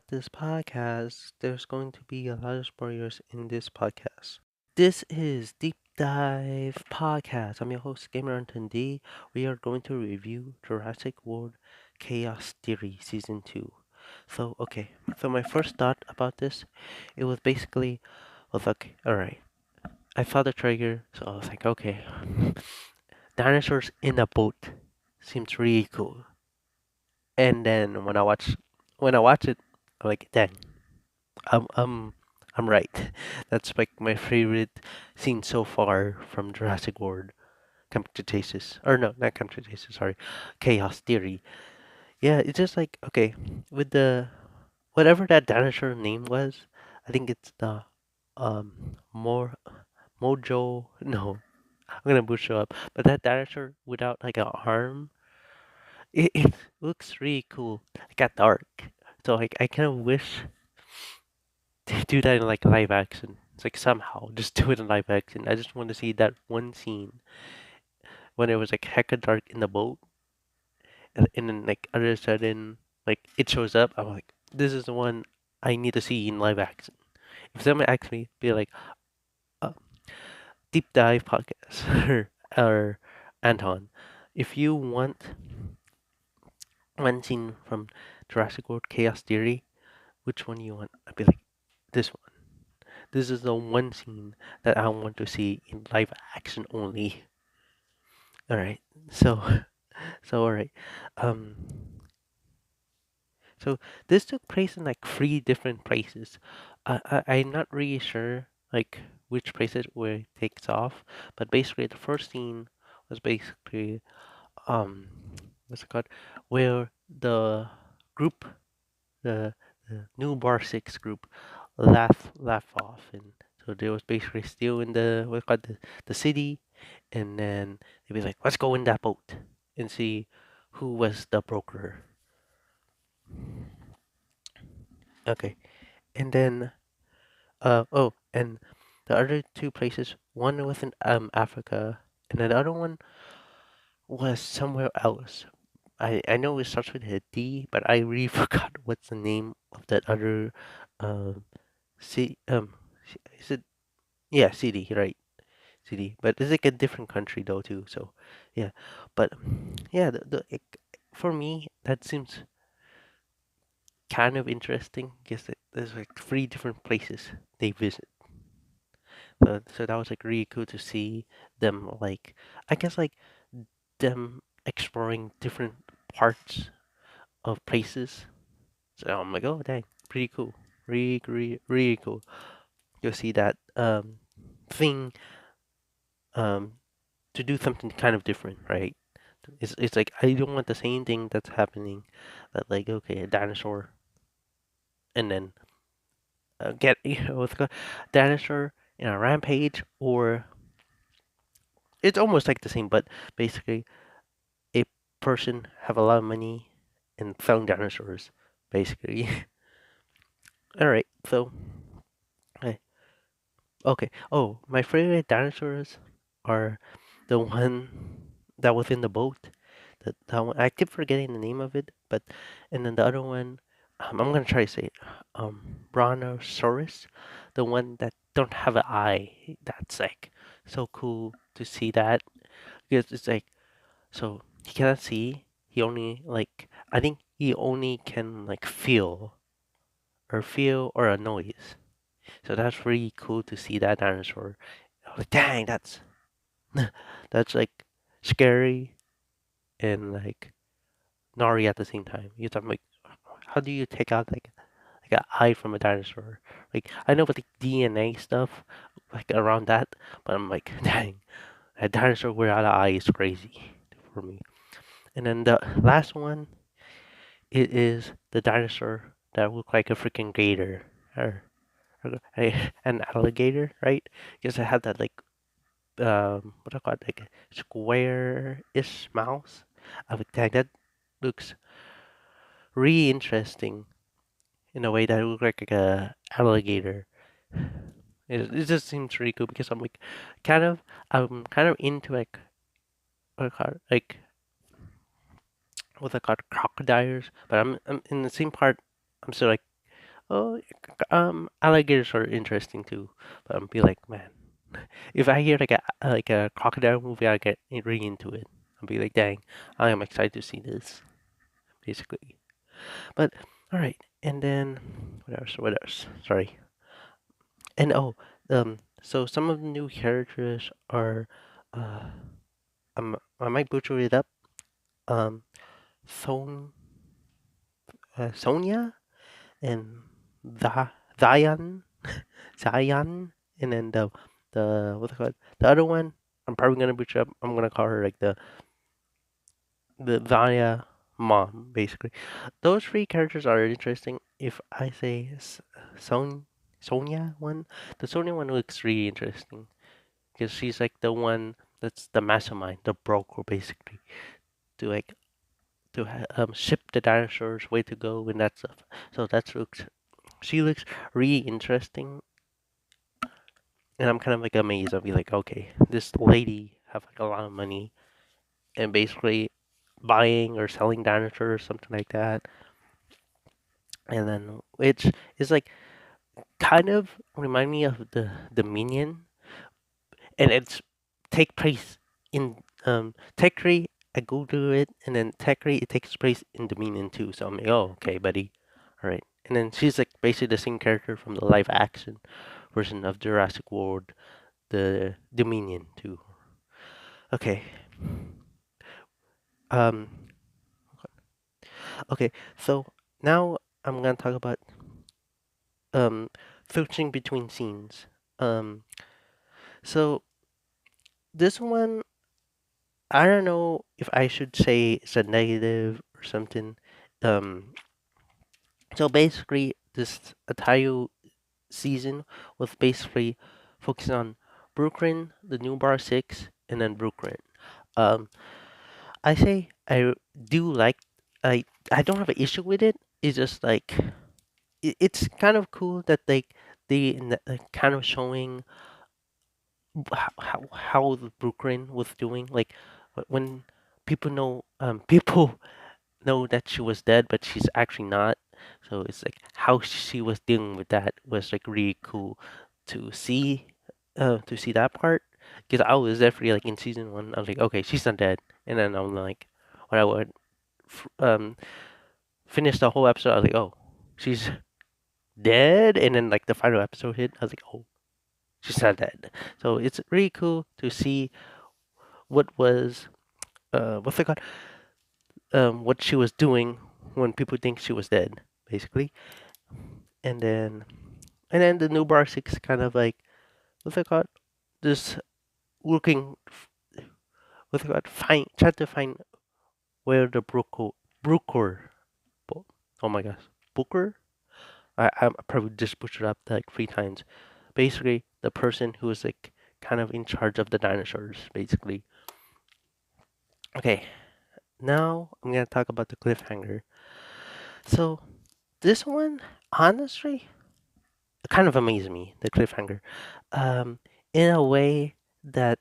This podcast, there's going to be a lot of spoilers in this podcast. This is Deep Dive Podcast. I'm your host, Gamer Anton D. We are going to review Jurassic World Chaos Theory Season 2. So my first thought about this, it was basically, was like, alright, I saw the trailer, so I was like, okay, dinosaurs in a boat seems really cool. And then when I watch it, I'm like, dang, I'm I'm I'm right. That's like my favorite scene so far from Jurassic World. Computation, or no, not computation. Sorry, Chaos Theory. Yeah, it's just like okay, with the whatever that dinosaur name was. I think it's the more Mojo. No, I'm gonna butcher up. But that dinosaur without like an arm, it looks really cool. It got dark, so like I kind of wish they do that in like live action. It's like somehow just do it in live action. I just want to see that one scene when it was like hecka dark in the boat, and then like all of a sudden like it shows up. I'm like, this is the one I need to see in live action. If someone asks me, be like, uh, deep dive podcast or Anton, if you want one scene from Jurassic World Chaos Theory, which one you want? I'd be like, this one. This is the one scene that I want to see in live action only. All right. So, all right. Um, so this took place in like three different places. I'm not really sure like which places where it takes off, but basically the first scene was basically um, what's it called? Where the group, the the new Bar Six group, laugh off, and so they was basically still in the what called the city, and then they'd be like, let's go in that boat and see who was the broker. Okay, and then and the other two places, one was in Africa, and then the other one was somewhere else. I know it starts with a D, but I really forgot what's the name of that other um C is it, yeah, city, right? City, but it's like a different country though too. So yeah, but yeah, for me that seems kind of interesting because there's like three different places they visit. So that was like really cool to see them like I guess like them exploring different parts of places. So I'm like, oh dang, pretty cool, really cool. You'll see that thing um to do something kind of different, right? It's like I don't want the same thing that's happening. That like okay, a dinosaur, and then get what's it called, dinosaur in a rampage, or it's almost like the same, but basically a person have a lot of money and found dinosaurs, basically. All right, so okay, okay. Oh, my favorite dinosaurs are the one that was in the boat. That one, I keep forgetting the name of it, but and then the other one, I'm gonna try to say it. Brontosaurus, the one that don't have an eye. That's like so cool to see that because it's like so he cannot see. He only like I think he only can like feel or a noise. So that's really cool to see that dinosaur. Like, dang, that's like scary and like gnarly at the same time. I'm like, how do you take out like an eye from a dinosaur? Like I know about the DNA stuff, like around that, but I'm like, dang, a dinosaur without an eye is crazy for me. And then the last one, it is the dinosaur that looked like a freaking gator or an alligator, right? Because it had that like what do I call it, like a square-ish mouth. I would think that looks really interesting in a way that it looks like a alligator. It just seems really cool because I'm kind of into like what I call it, like what's it called, crocodiles, but I'm in the same part. I'm still like Oh, alligators are interesting too, but I'm be like, man, if I hear like a crocodile movie, I get really into it. I'll be like, dang, I am excited to see this, basically. But all right, and then what else? What else? Sorry. And so some of the new characters are, uh, I might butcher it up. Um, Son, Sonia and Zion, Zion, and then the what's it called? The other one, I'm probably gonna butcher up. I'm gonna call her like the Zaya mom, basically. Those three characters are interesting. If I say Sonia one, the Sonia one looks really interesting because she's like the one that's the mastermind, the broker, basically, to like ship the dinosaurs, way to go, and that stuff. So that looks she looks really interesting, and I'm kind of like amazed. I'll be like, okay, this lady have like a lot of money and basically buying or selling dinosaurs, something like that. And then which is like kind of remind me of the Minion, and it's take place in Tech 3. I go to it, and then Tech 3 it takes place in the Minion too. So I'm like, oh, okay, buddy, all right. And then she's like basically the same character from the live action version of Jurassic World, the Dominion too. Okay. Um. Okay. So now I'm gonna talk about um switching between scenes. Um. So this one, I don't know if I should say it's a negative or something. Um. So basically, this entire season was basically focusing on Brooklyn, the new bar six, and then Brooklyn. Um. I say I do like I don't have an issue with it. It's just like it's kind of cool that like kind of showing how the Brooklyn was doing. Like when people know people know that she was dead, but she's actually not. So it's like how she was dealing with that was like really cool to see to see that part. Because I was definitely like in season one, I was like, okay, she's not dead, and then I'm like, when I would um finish the whole episode, I was like, oh, she's dead, and then like the final episode hit, I was like, oh, she's not dead. So it's really cool to see what was what's it called what she was doing when people think she was dead, basically, and then the new bar six kind of like what's it called just looking what's it called find try to find where the Brooker oh my gosh Booker I probably just butchered up like three times. Basically, the person who is like kind of in charge of the dinosaurs, basically. Okay, now I'm gonna talk about the cliffhanger. So this one, honestly, kind of amazed me. The cliffhanger, um, in a way that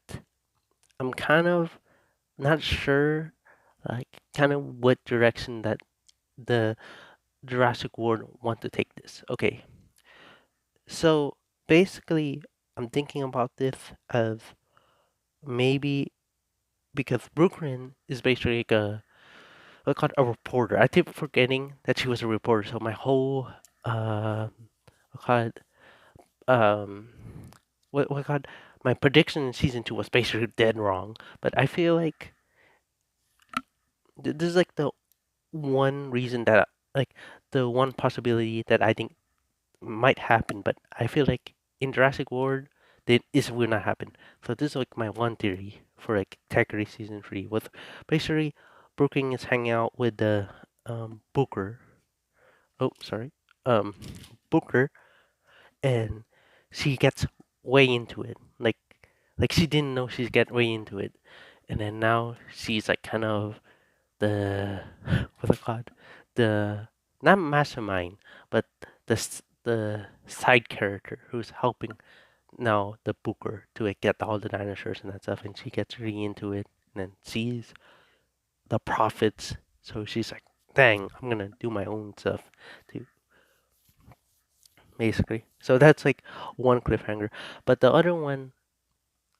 I'm kind of not sure, like kind of what direction that the Jurassic World want to take this. Okay, so basically, I'm thinking about this as maybe because Brooklyn is basically like a what called a reporter. I keep forgetting that she was a reporter. So my whole what called um what called my prediction in season two was basically dead wrong. But I feel like this is like the one reason that like the one possibility that I think might happen. But I feel like in Jurassic World this will not happen. So this is like my one theory for like Technically season three with basically Brooklyn is hanging out with the Booker. Oh, sorry, um, Booker, and she gets way into it. Like she didn't know she's get way into it, and then now she's like kind of the what's it called? The not mastermind, but the side character who's helping now the Booker to like, get all the dinosaurs and that stuff, and she gets really into it, and then sees the profits. So she's like, "Dang, I'm gonna do my own stuff too." basically. So that's like one cliffhanger. But the other one,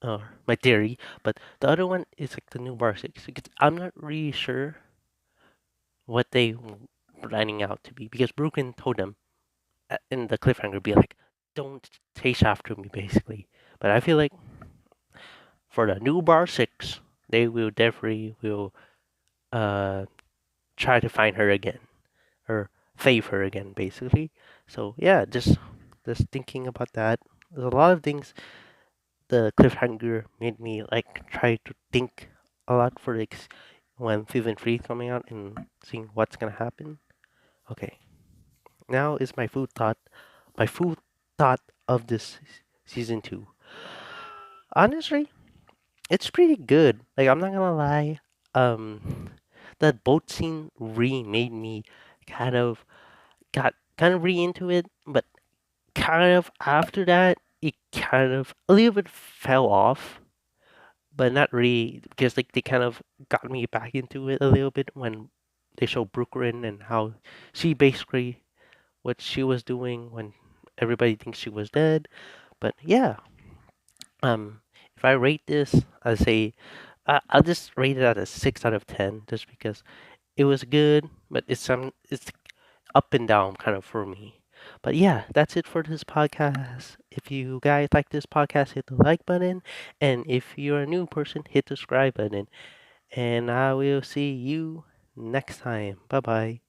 my theory, but the other one is like the new bar six. Because I'm not really sure what they planning out to be because Brooklyn told them in the cliffhanger, be like, don't chase after me, basically. But I feel like for the new bar six, they will definitely will uh try to find her again or save her again, basically. So yeah, just thinking about that. There's a lot of things. The cliffhanger made me like try to think a lot for like when season three is coming out and seeing what's gonna happen. Okay, now is my food thought. My food thought of this season two. Honestly, it's pretty good. Like I'm not gonna lie. That boat scene really made me kind of got kind of re into it, but kind of after that, it kind of a little bit fell off, but not really because like they kind of got me back into it a little bit when they show Brooklyn and how she basically what she was doing when everybody thinks she was dead. But yeah, um, if I rate this, I say I'll just rate it at a 6 out of 10, just because it was good, but it's up and down kind of for me. But yeah, that's it for this podcast. If you guys like this podcast, hit the like button, and if you're a new person, hit the subscribe button. And I will see you next time. Bye bye.